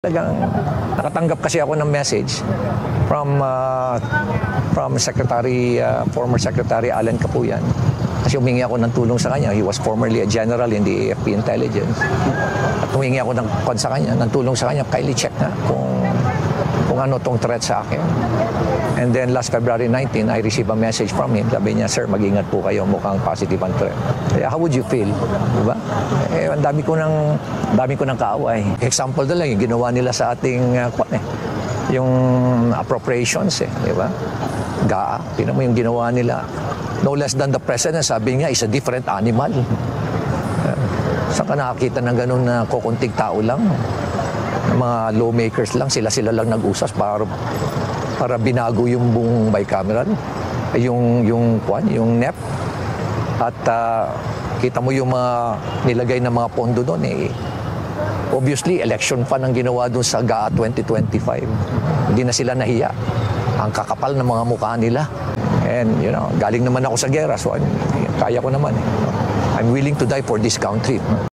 Talagang nakatanggap kasi ako ng message from former Secretary Alan Capuyan. Kasi humingi ako ng tulong sa kanya. He was formerly a general in the AFP Intelligence. At humingi ako ng tulong sa kanya. Kindly check na kung ano tong threat sa akin. And then last February 19, I received a message from him. Sabi niya, "Sir, mag-ingat po kayo. Mukhang positive ang threat." How would you feel? Diba? Ang dami ko ng kaaway. Example na lang, yung ginawa nila sa ating yung appropriations, diba? GAA. Tingnan mo yung ginawa nila. No less than the president, sabi niya, is a different animal. Saan ka nakakita ng ganun na kukunting tao lang? Mga lawmakers lang, sila lang nag-usas para binago yung buong bicameral, yung NEP. At kita mo yung mga nilagay na mga pondo doon, obviously, election fund ang ginawa doon sa GAA 2025. Hindi na sila nahiya. Ang kakapal ng mga mukha nila. And, galing naman ako sa gera, so kaya ko naman. I'm willing to die for this country.